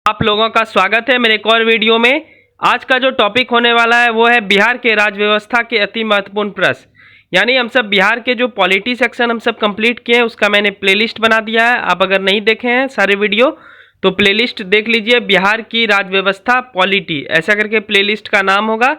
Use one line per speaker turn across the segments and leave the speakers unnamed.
आप लोगों का स्वागत है मेरे एक और वीडियो में। आज का जो टॉपिक होने वाला है वो है बिहार के राज्य व्यवस्था के अति महत्वपूर्ण प्रश्न। यानी हम सब बिहार के जो पॉलिटी सेक्शन हम सब कंप्लीट किए हैं उसका मैंने प्लेलिस्ट बना दिया है। आप अगर नहीं देखे हैं सारे वीडियो तो प्लेलिस्ट देख लीजिए, बिहार की राज्य व्यवस्था पॉलिटी ऐसा करके प्लेलिस्ट का नाम होगा।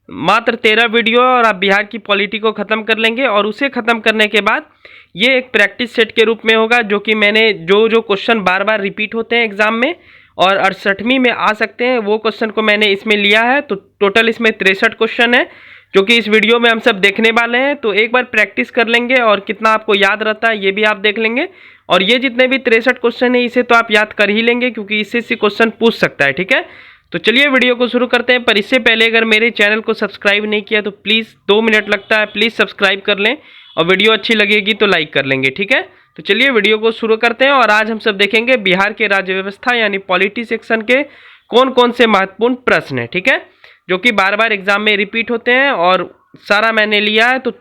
मात्र 13 वीडियो और आप बिहार की पॉलिटी को ख़त्म कर लेंगे। और उसे ख़त्म करने के बाद ये एक प्रैक्टिस सेट के रूप में होगा, जो कि मैंने जो क्वेश्चन बार बार रिपीट होते हैं एग्जाम में और 68वीं में आ सकते हैं वो क्वेश्चन को मैंने इसमें लिया है। तो टोटल इसमें 63 क्वेश्चन है जो कि इस वीडियो में हम सब देखने वाले हैं। तो एक बार प्रैक्टिस कर लेंगे और कितना आपको याद रहता है ये भी आप देख लेंगे। और ये जितने भी 63 क्वेश्चन है इसे तो आप याद कर ही लेंगे क्योंकि इससे से क्वेश्चन पूछ सकता है। ठीक है, तो चलिए वीडियो को शुरू करते हैं। पर इससे पहले अगर मेरे चैनल को सब्सक्राइब नहीं किया तो प्लीज़ 2 मिनट लगता है, प्लीज़ सब्सक्राइब कर लें और वीडियो अच्छी लगेगी तो लाइक कर लेंगे। ठीक है, तो चलिए वीडियो को शुरू करते हैं। और आज हम सब देखेंगे बिहार के राज्य व्यवस्था यानी पॉलिटी सेक्शन के कौन कौन से महत्वपूर्ण प्रश्न हैं। ठीक है, जो कि बार बार एग्जाम में रिपीट होते हैं और सारा मैंने लिया है तो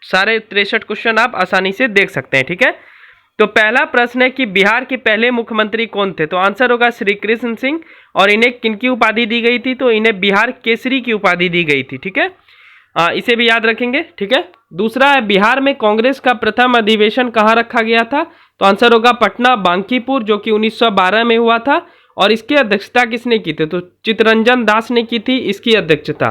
सारे 63 क्वेश्चन आप आसानी से देख सकते हैं। ठीक है, तो पहला प्रश्न है कि बिहार के पहले मुख्यमंत्री कौन थे। तो आंसर होगा श्री कृष्ण सिंह। और इन्हें किनकी उपाधि दी गई थी, तो इन्हें बिहार केसरी की उपाधि दी गई थी। ठीक है, इसे भी याद रखेंगे। ठीक है, दूसरा है बिहार में कांग्रेस का प्रथम अधिवेशन कहाँ रखा गया था। तो आंसर होगा पटना बांकीपुर, जो कि 1912 में हुआ था। और इसकी अध्यक्षता किसने की थी, तो चित्तरंजन दास ने की थी इसकी अध्यक्षता।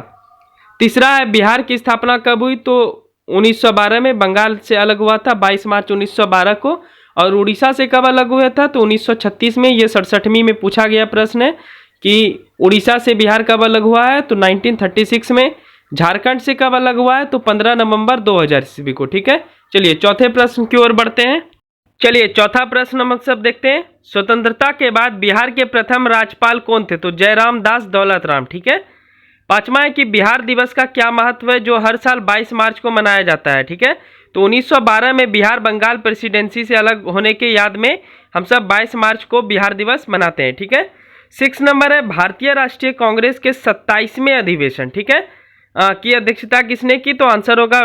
तीसरा है बिहार की स्थापना कब हुई, तो 1912 में बंगाल से अलग हुआ था 22 मार्च 1912 को। और उड़ीसा से कब अलग हुआ था, तो 1936 में। ये 67वीं में पूछा गया प्रश्न है कि उड़ीसा से बिहार कब अलग हुआ है, तो 1936 में। झारखंड से कब अलग हुआ है, तो 15 नवंबर 2000 ईस्वी को। ठीक है, चलिए चौथे प्रश्न की ओर बढ़ते हैं। चलिए चौथा प्रश्न हम सब देखते हैं। स्वतंत्रता के बाद बिहार के प्रथम राज्यपाल कौन थे, तो जयराम दास दौलत राम। ठीक है, पांचवा है कि बिहार दिवस का क्या महत्व है जो हर साल 22 मार्च को मनाया जाता है। ठीक है, तो 1912 में बिहार बंगाल प्रेसिडेंसी से अलग होने के याद में हम सब 22 मार्च को बिहार दिवस मनाते हैं। ठीक है, 6 नंबर है भारतीय राष्ट्रीय कांग्रेस के 27वें अधिवेशन, ठीक है, की अध्यक्षता किसने की, तो आंसर होगा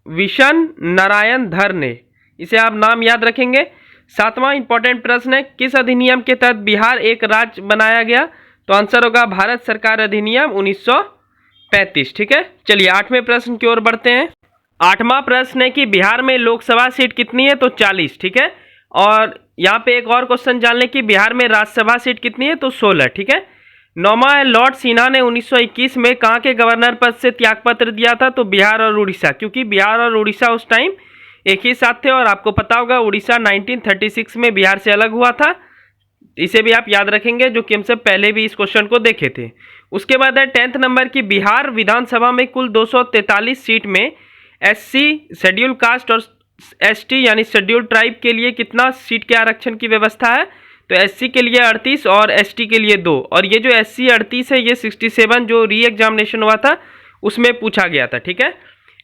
विशन नारायण धर ने। इसे आप नाम याद रखेंगे। 7वां इंपॉर्टेंट प्रश्न है किस अधिनियम के तहत बिहार एक राज्य बनाया गया, तो आंसर होगा भारत सरकार अधिनियम 1935। ठीक है, चलिए 8वें प्रश्न की ओर बढ़ते हैं। 8वां प्रश्न है कि बिहार में लोकसभा सीट कितनी है, तो 40। ठीक है, और यहाँ पे एक और क्वेश्चन जान लें कि बिहार में राज्यसभा सीट कितनी है, तो 16। ठीक है, 9वां है लॉर्ड सिन्हा ने 1921 में कहाँ के गवर्नर पद से त्यागपत्र दिया था, तो बिहार और उड़ीसा, क्योंकि बिहार और उड़ीसा उस टाइम एक ही साथ थे। और आपको पता होगा उड़ीसा 1936 में बिहार से अलग हुआ था। इसे भी आप याद रखेंगे, जो कि हम सब पहले भी इस क्वेश्चन को देखे थे। उसके बाद है 10th नंबर की बिहार विधानसभा में कुल 243 सीट में एससी शेड्यूल कास्ट और एसटी यानी शेड्यूल ट्राइब के लिए कितना सीट के आरक्षण की व्यवस्था है, तो एससी के लिए 38 और एसटी के लिए 2। और ये जो एससी 38 है ये 67 जो री एग्जामिनेशन हुआ था उसमें पूछा गया था। ठीक है,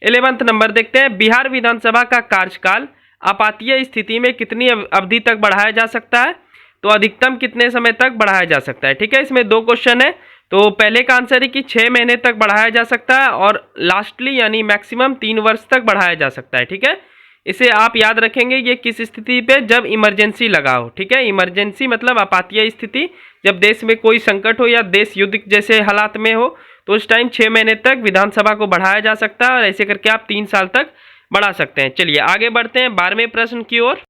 11th नंबर देखते हैं बिहार विधानसभा का कार्यकाल आपातीय स्थिति में कितनी अवधि तक बढ़ाया जा सकता है, तो अधिकतम कितने समय तक बढ़ाया जा सकता है। ठीक है, इसमें 2 क्वेश्चन है। तो पहले का आंसर है कि 6 महीने तक बढ़ाया जा सकता है और लास्टली यानी मैक्सिमम 3 वर्ष तक बढ़ाया जा सकता है। ठीक है, इसे आप याद रखेंगे। ये किस स्थिति पे, जब इमरजेंसी लगा हो। ठीक है, इमरजेंसी मतलब आपातीय स्थिति, जब देश में कोई संकट हो या देश युद्ध जैसे हालात में हो तो उस टाइम 6 महीने तक विधानसभा को बढ़ाया जा सकता है और ऐसे करके आप 3 साल तक बढ़ा सकते हैं। चलिए आगे बढ़ते हैं 12वें प्रश्न की ओर।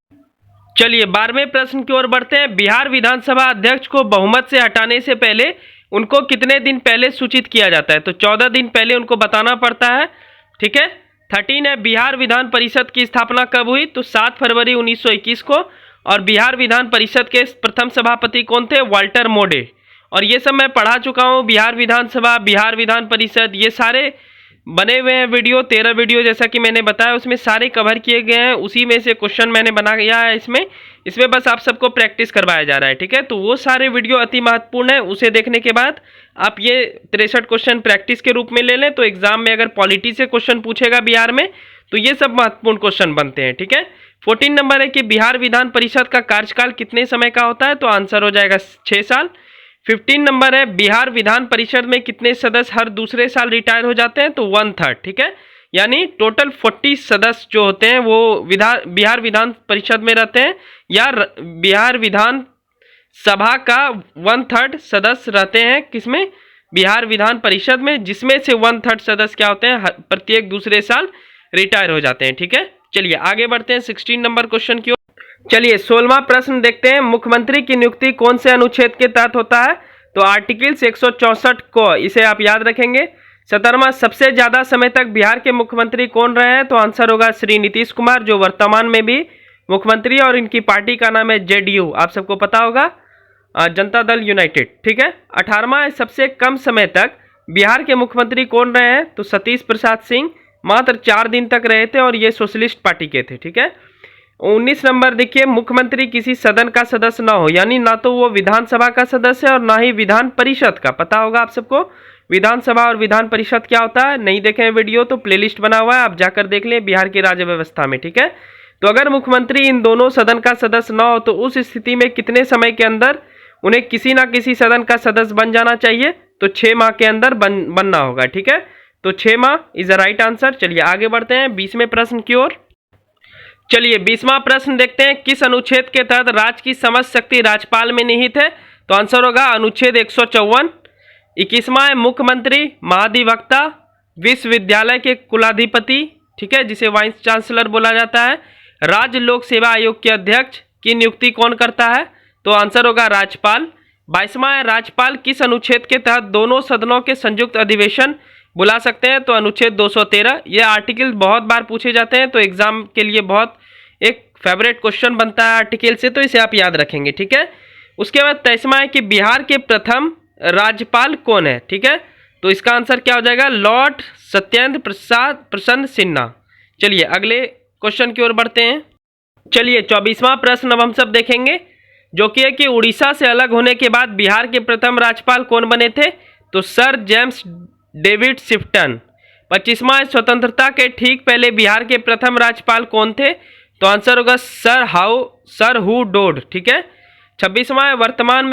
चलिए 12वें प्रश्न की ओर बढ़ते हैं। बिहार विधानसभा अध्यक्ष को बहुमत से हटाने से पहले उनको कितने दिन पहले सूचित किया जाता है, तो 14 दिन पहले उनको बताना पड़ता है। ठीक है, 13 है बिहार विधान परिषद की स्थापना कब हुई, तो 7 फरवरी 1921 को। और बिहार विधान परिषद के प्रथम सभापति कौन थे, वाल्टर मोडे। और ये सब मैं पढ़ा चुका हूँ, बिहार विधानसभा, बिहार विधान परिषद, ये सारे बने हुए हैं वीडियो, 13 वीडियो जैसा कि मैंने बताया उसमें सारे कवर किए गए हैं। उसी में से क्वेश्चन मैंने बनाया है इसमें बस आप सबको प्रैक्टिस करवाया जा रहा है। ठीक है, तो वो सारे वीडियो अति महत्वपूर्ण है। उसे देखने के बाद आप ये 63 क्वेश्चन प्रैक्टिस के रूप में ले लें, तो एग्जाम में अगर पॉलिटी से क्वेश्चन पूछेगा बिहार में तो ये सब महत्वपूर्ण क्वेश्चन बनते हैं। ठीक है, 14 नंबर है कि बिहार विधान परिषद का कार्यकाल कितने समय का होता है, तो आंसर हो जाएगा 6 साल। 15 नंबर है बिहार विधान परिषद में कितने सदस्य हर दूसरे साल रिटायर हो जाते हैं, तो 1/3। ठीक है, यानी टोटल 40 सदस्य जो होते हैं वो बिहार विधान परिषद में रहते हैं या बिहार विधान सभा का 1/3 सदस्य रहते हैं किसमें, बिहार विधान परिषद में, जिसमें से 1/3 सदस्य क्या होते हैं, प्रत्येक दूसरे साल रिटायर हो जाते हैं। ठीक है, चलिए आगे बढ़ते हैं 16 नंबर क्वेश्चन की ओर। चलिए 16वां प्रश्न देखते हैं, मुख्यमंत्री की नियुक्ति कौन से अनुच्छेद के तहत होता है, तो आर्टिकल्स 164 को, इसे आप याद रखेंगे। 17वां, सबसे ज्यादा समय तक बिहार के मुख्यमंत्री कौन रहे हैं, तो आंसर होगा श्री नीतीश कुमार, जो वर्तमान में भी मुख्यमंत्री, और इनकी पार्टी का नाम है जेडीयू, आप सबको पता होगा, जनता दल यूनाइटेड। ठीक है। 18वां, सबसे कम समय तक बिहार के मुख्यमंत्री कौन रहे हैं, तो सतीश प्रसाद सिंह, मात्र 4 दिन तक रहे थे और ये सोशलिस्ट पार्टी के थे। ठीक है। 19 नंबर देखिए, मुख्यमंत्री किसी सदन का सदस्य ना हो, यानी ना तो वो विधानसभा का सदस्य है और ना ही विधान परिषद का। पता होगा आप सबको विधानसभा और विधान परिषद क्या होता है, नहीं देखे वीडियो तो प्लेलिस्ट बना हुआ है, आप जाकर देख लें बिहार की राज्य व्यवस्था में। ठीक है। तो अगर मुख्यमंत्री इन दोनों सदन का सदस्य ना हो तो उस स्थिति में कितने समय के अंदर उन्हें किसी ना किसी सदन का सदस्य बन जाना चाहिए, तो 6 माह के अंदर बनना होगा। ठीक है, तो 6 माह इज द राइट आंसर। चलिए आगे बढ़ते हैं 20वें प्रश्न की ओर। चलिए 20वां प्रश्न देखते हैं, किस अनुच्छेद के तहत राज्य की समस्त शक्ति राज्यपाल में निहित है, तो आंसर होगा अनुच्छेद 154। 21वां है, मुख्यमंत्री, महाधिवक्ता, विश्वविद्यालय के कुलाधिपति, ठीक है, जिसे वाइस चांसलर बोला जाता है, राज्य लोक सेवा आयोग के अध्यक्ष की नियुक्ति कौन करता है, तो आंसर होगा राज्यपाल। 22वां है, राज्यपाल किस अनुच्छेद के तहत दोनों सदनों के संयुक्त अधिवेशन बुला सकते हैं, तो अनुच्छेद 213। ये आर्टिकल बहुत बार पूछे जाते हैं, तो एग्जाम के लिए बहुत एक फेवरेट क्वेश्चन बनता है आर्टिकल से, तो इसे आप याद रखेंगे। ठीक है। उसके बाद 23वां है कि बिहार के प्रथम राज्यपाल कौन है। ठीक है, तो इसका आंसर क्या हो जाएगा, लॉर्ड सत्येंद्र प्रसाद प्रसन्न सिन्हा। चलिए अगले क्वेश्चन की ओर बढ़ते हैं। चलिए 24वां प्रश्न अब हम सब देखेंगे, जो कि है कि उड़ीसा से अलग होने के बाद बिहार के प्रथम राज्यपाल कौन बने थे, तो सर जेम्स डेविड शिफ्टन। 25वां, स्वतंत्रता के ठीक पहले बिहार के प्रथम राज्यपाल कौन थे, तो आंसर होगा सर हु डोड। ठीक है। 26वां, वर्तमान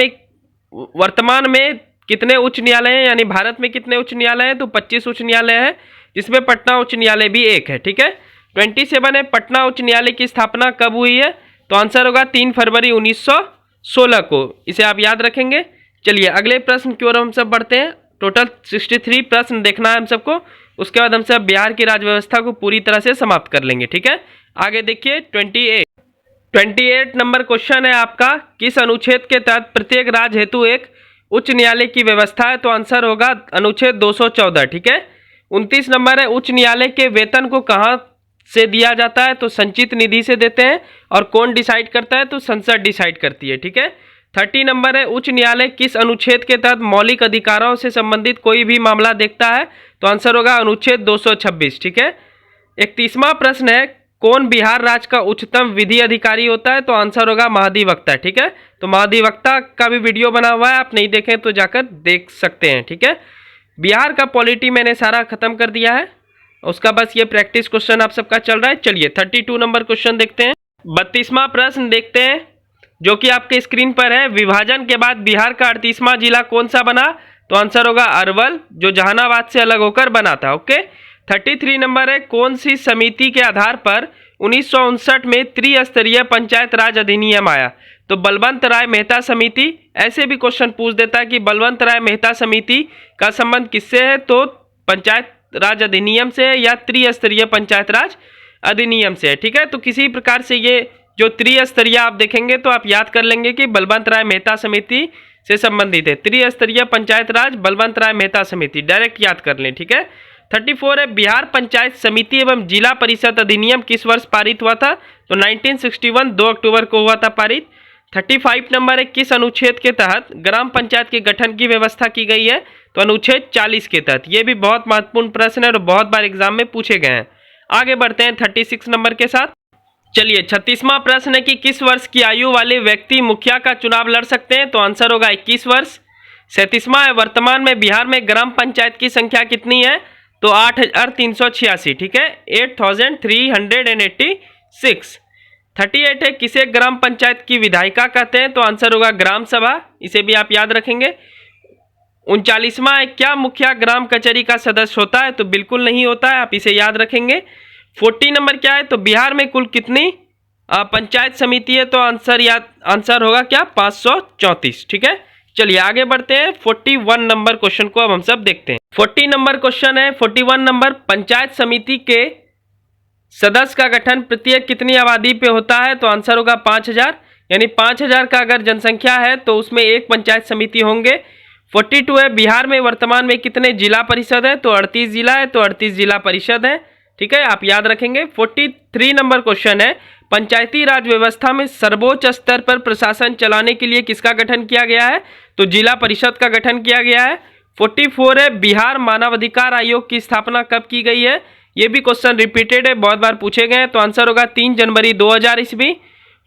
में कितने उच्च न्यायालय हैं, यानी भारत में कितने उच्च न्यायालय हैं, तो 25 उच्च न्यायालय है, जिसमें पटना उच्च न्यायालय भी एक है। ठीक है। 27 है, पटना उच्च न्यायालय की स्थापना कब हुई है, तो आंसर होगा 3 फरवरी 1916 को, इसे आप याद रखेंगे। चलिए अगले प्रश्न की ओर हम सब बढ़ते हैं। टोटल 63 प्रश्न देखना है हम सबको, उसके बाद हम सब बिहार की राज्य व्यवस्था को पूरी तरह से समाप्त कर लेंगे। ठीक है। आगे देखिए 28 नंबर क्वेश्चन है आपका, किस अनुच्छेद के तहत प्रत्येक राज्य हेतु एक उच्च न्यायालय की व्यवस्था है, तो आंसर होगा अनुच्छेद 214। ठीक है। 29 नंबर है, उच्च न्यायालय के वेतन को कहाँ से दिया जाता है, तो संचित निधि से देते हैं, और कौन डिसाइड करता है, तो संसद डिसाइड करती है। ठीक है। 30 नंबर है, उच्च न्यायालय किस अनुच्छेद के तहत मौलिक अधिकारों से संबंधित कोई भी मामला देखता है, तो आंसर होगा अनुच्छेद 226। ठीक है। 31वां प्रश्न है, कौन बिहार राज्य का उच्चतम विधि अधिकारी होता है, तो आंसर होगा महाधिवक्ता। ठीक है, तो महाधिवक्ता का भी वीडियो बना हुआ है, आप नहीं देखें तो जाकर देख सकते हैं। ठीक है। बिहार का पॉलिटी मैंने सारा खत्म कर दिया है, उसका बस ये प्रैक्टिस क्वेश्चन आप सबका चल रहा है। चलिए 32 नंबर क्वेश्चन देखते हैं। 32वां प्रश्न देखते हैं, जो कि आपके स्क्रीन पर है, विभाजन के बाद बिहार का 38वां जिला कौन सा बना, तो आंसर होगा अरवल, जो जहानाबाद से अलग होकर बना था। ओके। 33 नंबर है, कौन सी समिति के आधार पर 1959 में त्रिस्तरीय पंचायत राज अधिनियम आया, तो बलवंत राय मेहता समिति। ऐसे भी क्वेश्चन पूछ देता है कि बलवंत राय मेहता समिति का संबंध किससे है, तो पंचायत राज अधिनियम से है या त्रिस्तरीय पंचायत राज अधिनियम से है। ठीक है। तो किसी प्रकार से ये जो त्रिस्तरीय आप देखेंगे तो आप याद कर लेंगे कि बलवंत राय मेहता समिति से संबंधित है, त्रिस्तरीय पंचायत राज बलवंत राय मेहता समिति, डायरेक्ट याद कर लें। ठीक है। 34 है, बिहार पंचायत समिति एवं जिला परिषद अधिनियम किस वर्ष पारित हुआ था, तो 1961 2 अक्टूबर को हुआ था पारित। 35 नंबर है, किस अनुच्छेद के तहत ग्राम पंचायत के गठन की व्यवस्था की गई है, तो अनुच्छेद 40 के तहत। ये भी बहुत महत्वपूर्ण प्रश्न है और बहुत बार एग्जाम में पूछे गए हैं। आगे बढ़ते हैं 36 नंबर के साथ। चलिए 36वां प्रश्न है कि किस वर्ष की आयु वाले व्यक्ति मुखिया का चुनाव लड़ सकते हैं, तो आंसर होगा 21 वर्ष। 37वां है, वर्तमान में बिहार में ग्राम पंचायत की संख्या कितनी है, तो 8386। ठीक है, 8386। 38 है, किसे ग्राम पंचायत की विधायिका कहते हैं, तो आंसर होगा ग्राम सभा, इसे भी आप याद रखेंगे। 39वां है, क्या मुखिया ग्राम कचहरी का सदस्य होता है, तो बिल्कुल नहीं होता है, आप इसे याद रखेंगे। 40 नंबर क्या है, तो बिहार में कुल कितनी पंचायत समिति है तो आंसर होगा क्या 534। ठीक है, चलिए आगे बढ़ते हैं 41 नंबर क्वेश्चन को अब हम सब देखते हैं। 40 नंबर क्वेश्चन है, 41 नंबर, पंचायत समिति के सदस्य का गठन प्रत्येक कितनी आबादी पे होता है? तो आंसर होगा 5000, यानी 5000 का अगर जनसंख्या है तो उसमें एक पंचायत समिति होंगे। 42 है, बिहार में वर्तमान में कितने जिला परिषद है? तो 38 जिला है, तो 38 जिला परिषद है। ठीक है, आप याद रखेंगे। 43 नंबर क्वेश्चन है, पंचायती राज व्यवस्था में सर्वोच्च स्तर पर प्रशासन चलाने के लिए किसका गठन किया गया है? तो जिला परिषद का गठन किया गया है। 44 है, बिहार मानवाधिकार आयोग की स्थापना कब की गई है? ये भी क्वेश्चन रिपीटेड है, बहुत बार पूछे गए हैं, तो आंसर होगा 3 जनवरी 2000 ईस्वी।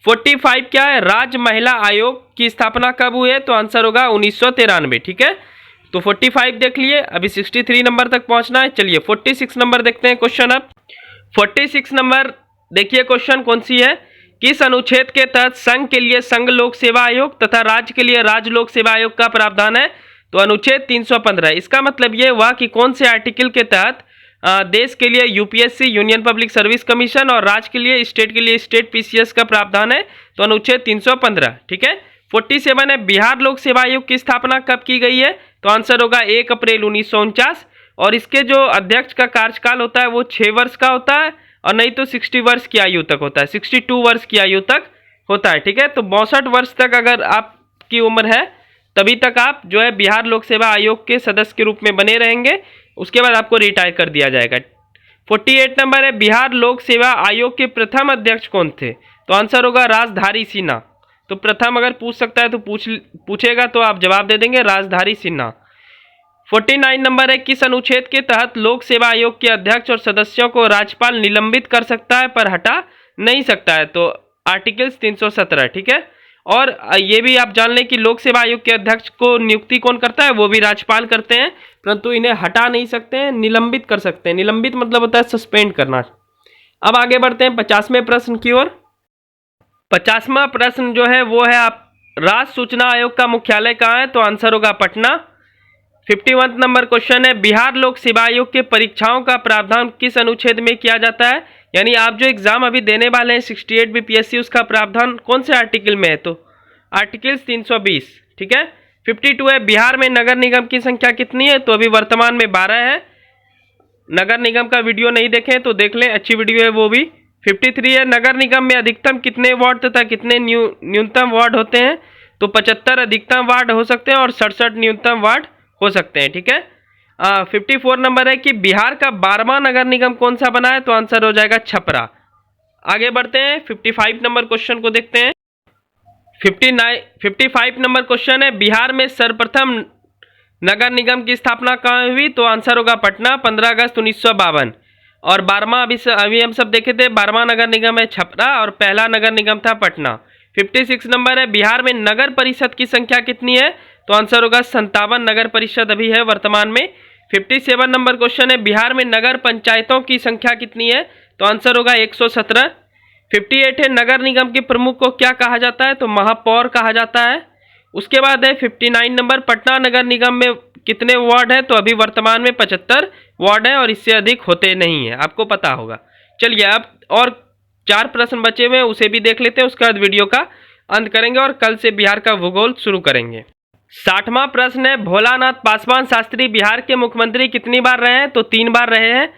45 क्या है, राज्य महिला आयोग की स्थापना कब हुई है? तो आंसर होगा 1993। ठीक है, तो 45 देख लिए, अभी 63 नंबर तक पहुंचना है। चलिए 46 नंबर देखते हैं क्वेश्चन। अब 46 नंबर देखिए क्वेश्चन कौन सी है, किस अनुच्छेद के तहत संघ के लिए संघ लोक सेवा आयोग तथा राज्य के लिए राज्य लोक सेवा आयोग का प्रावधान है? तो अनुच्छेद 315। इसका मतलब ये हुआ कि कौन से आर्टिकल के तहत देश के लिए UPSC union public service commission और राज्य के लिए स्टेट पीसीएस का प्रावधान है, तो अनुच्छेद 315। ठीक है, 47 है, बिहार लोक सेवा आयोग की स्थापना कब की गई है? तो आंसर होगा 1 अप्रैल 1949, और इसके जो अध्यक्ष का कार्यकाल होता है वो 6 वर्ष का होता है, और नहीं तो 60 वर्ष की आयु तक होता है, 62 वर्ष की आयु तक होता है। ठीक है, तो 62 वर्ष तक अगर आपकी उम्र है तभी तक आप जो है बिहार लोक सेवा आयोग के सदस्य के रूप में बने रहेंगे, उसके बाद आपको रिटायर कर दिया जाएगा। 48 नंबर है, बिहार लोक सेवा आयोग के प्रथम अध्यक्ष कौन थे? तो आंसर होगा राजधारी सिन्हा। तो प्रथम अगर पूछ सकता है तो पूछेगा तो आप जवाब दे देंगे राजधारी सिन्हा। 49 नंबर है, किस अनुच्छेद के तहत लोक सेवा आयोग के अध्यक्ष और सदस्यों को राज्यपाल निलंबित कर सकता है पर हटा नहीं सकता है? तो आर्टिकल्स 317। ठीक है, और ये भी आप जान लें कि लोक सेवा आयोग के अध्यक्ष को नियुक्ति कौन करता है? वो भी राज्यपाल करते हैं, परंतु इन्हें हटा नहीं सकते हैं, निलंबित कर सकते हैं। निलंबित मतलब होता है सस्पेंड करना। अब आगे बढ़ते हैं 50वें प्रश्न की ओर। 50वां प्रश्न जो है वो है, आप राष्ट्र सूचना आयोग का मुख्यालय कहाँ है? तो आंसर होगा पटना। 51 नंबर क्वेश्चन है, बिहार लोक सेवा आयोग के परीक्षाओं का प्रावधान किस अनुच्छेद में किया जाता है? यानी आप जो एग्जाम अभी देने वाले हैं 68 बीपीएससी, उसका प्रावधान कौन से आर्टिकल में है? तो आर्टिकल्स 320। ठीक है, 52 है, बिहार में नगर निगम की संख्या कितनी है? तो अभी वर्तमान में 12 है। नगर निगम का वीडियो नहीं देखें तो देख लें, अच्छी वीडियो है वो भी। 53 है, नगर निगम में अधिकतम कितने वार्ड तथा कितने न्यूनतम वार्ड होते हैं? तो 75 अधिकतम वार्ड हो सकते हैं और 67 न्यूनतम वार्ड हो सकते हैं। ठीक है, 54 नंबर है कि बिहार का 12वां नगर निगम कौन सा बना है? तो आंसर हो जाएगा छपरा। आगे बढ़ते हैं 55 नंबर क्वेश्चन को देखते हैं। 55 नंबर क्वेश्चन है, बिहार में सर्वप्रथम नगर निगम की स्थापना कहाँ हुई? तो आंसर होगा पटना, 15 अगस्त 1952। और 12वां अभी हम सब देखे थे, 12वां नगर निगम है छपरा और पहला नगर निगम था पटना। 56 नंबर है, बिहार में नगर परिषद की संख्या कितनी है? तो आंसर होगा 57 नगर परिषद अभी है वर्तमान में। 57 नंबर क्वेश्चन है, बिहार में नगर पंचायतों की संख्या कितनी है? तो आंसर होगा 117। 58 है, नगर निगम के प्रमुख को क्या कहा जाता है? तो महापौर कहा जाता है। उसके बाद है 59 नंबर, पटना नगर निगम में कितने वार्ड है? तो अभी वर्तमान में 75 वार्ड है और इससे अधिक होते नहीं है, आपको पता होगा। चलिए अब और 4 प्रश्न बचे हुए हैं, उसे भी देख लेते हैं, उसके बाद वीडियो का अंत करेंगे और कल से बिहार का भूगोल शुरू करेंगे। 60वां प्रश्न है, भोलानाथ पासवान शास्त्री बिहार के मुख्यमंत्री कितनी बार रहे हैं? तो 3 बार रहे हैं।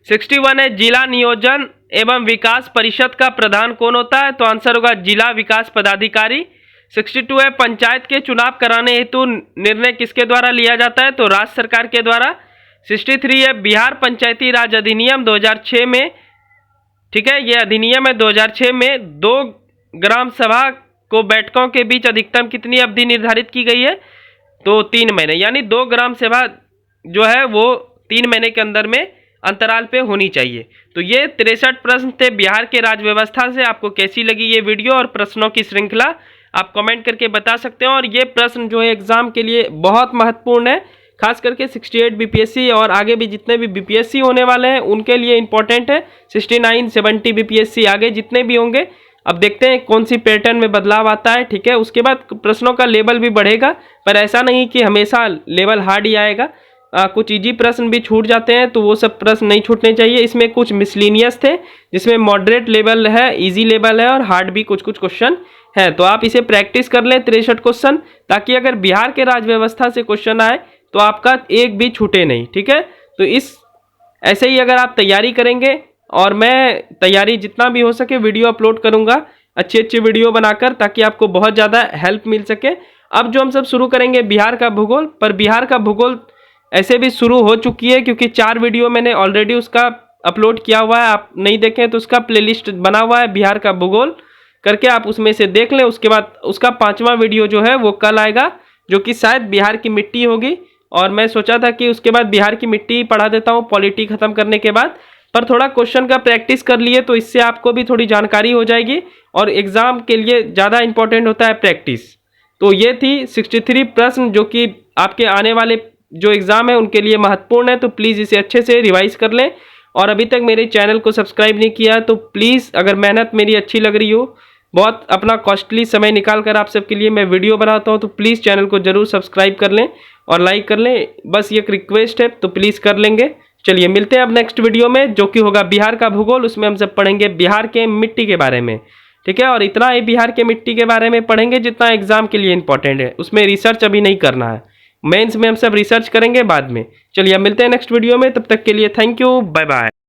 61 है, जिला नियोजन एवं विकास परिषद का प्रधान कौन होता है? तो आंसर होगा जिला विकास पदाधिकारी। 62 है, पंचायत के चुनाव कराने हेतु निर्णय किसके द्वारा लिया जाता है? तो राज्य सरकार के द्वारा। 63 है, बिहार पंचायती राज अधिनियम 2006 में, ठीक है, यह अधिनियम है 2006 में 2 ग्राम सभा को बैठकों के बीच अधिकतम कितनी अवधि निर्धारित की गई है? तो 3 महीने, यानी 2 ग्राम सभा जो है वो 3 महीने के अंदर में अंतराल पे होनी चाहिए। तो ये 63 प्रश्न थे बिहार के राज्य व्यवस्था से। आपको कैसी लगी ये वीडियो और प्रश्नों की श्रृंखला, आप कमेंट करके बता सकते हैं। और ये प्रश्न जो है एग्जाम के लिए बहुत महत्वपूर्ण है, खास करके 68 बीपीएससी और आगे भी जितने भी बीपीएससी होने वाले हैं उनके लिए इंपॉर्टेंट है। 69, 70 बीपीएससी आगे जितने भी होंगे, अब देखते हैं कौन सी पैटर्न में बदलाव आता है। ठीक है, उसके बाद प्रश्नों का लेवल भी बढ़ेगा, पर ऐसा नहीं कि हमेशा लेवल हार्ड ही आएगा। कुछ इजी प्रश्न भी छूट जाते हैं, तो वो सब प्रश्न नहीं छूटने चाहिए। इसमें कुछ मिसलिनियस थे, जिसमें मॉडरेट लेवल है, इजी लेवल है और हार्ड भी कुछ कुछ क्वेश्चन है। तो आप इसे प्रैक्टिस कर लें 63 क्वेश्चन, ताकि अगर बिहार के राज्य व्यवस्था से क्वेश्चन आए तो आपका एक भी छूटे नहीं। ठीक है, तो इस ऐसे ही अगर आप तैयारी करेंगे, और मैं तैयारी जितना भी हो सके वीडियो अपलोड करूंगा, अच्छी अच्छी वीडियो बनाकर, ताकि आपको बहुत ज़्यादा हेल्प मिल सके। अब जो हम सब शुरू करेंगे बिहार का भूगोल, पर बिहार का भूगोल ऐसे भी शुरू हो चुकी है, क्योंकि 4 वीडियो मैंने ऑलरेडी उसका अपलोड किया हुआ है। आप नहीं देखें तो उसका प्लेलिस्ट बना हुआ है बिहार का भूगोल करके, आप उसमें से देख लें। उसके बाद उसका 5वां वीडियो जो है वो कल आएगा, जो कि शायद बिहार की मिट्टी होगी। और मैं सोचा था कि उसके बाद बिहार की मिट्टी पढ़ा देता हूँ पॉलिटी खत्म करने के बाद, पर थोड़ा क्वेश्चन का प्रैक्टिस कर लिए तो इससे आपको भी थोड़ी जानकारी हो जाएगी, और एग्जाम के लिए ज़्यादा इंपॉर्टेंट होता है प्रैक्टिस। तो ये थी 63 प्रश्न, जो कि आपके आने वाले जो एग्ज़ाम है उनके लिए महत्वपूर्ण है। तो प्लीज़ इसे अच्छे से रिवाइज कर लें, और अभी तक मेरे चैनल को सब्सक्राइब नहीं किया तो प्लीज़, अगर मेहनत मेरी अच्छी लग रही हो, बहुत अपना कॉस्टली समय निकाल कर आप सबके लिए मैं वीडियो बनाता हूँ, तो प्लीज़ चैनल को ज़रूर सब्सक्राइब कर लें और लाइक कर लें। बस ये एक रिक्वेस्ट है, तो प्लीज़ कर लेंगे। चलिए मिलते हैं अब नेक्स्ट वीडियो में, जो कि होगा बिहार का भूगोल। उसमें हम सब पढ़ेंगे बिहार के मिट्टी के बारे में। ठीक है, और इतना ही बिहार के मिट्टी के बारे में पढ़ेंगे जितना एग्जाम के लिए इंपॉर्टेंट है। उसमें रिसर्च अभी नहीं करना है, मेंस में हम सब रिसर्च करेंगे बाद में। चलिए अब मिलते हैं नेक्स्ट वीडियो में, तब तक के लिए थैंक यू, बाय बाय।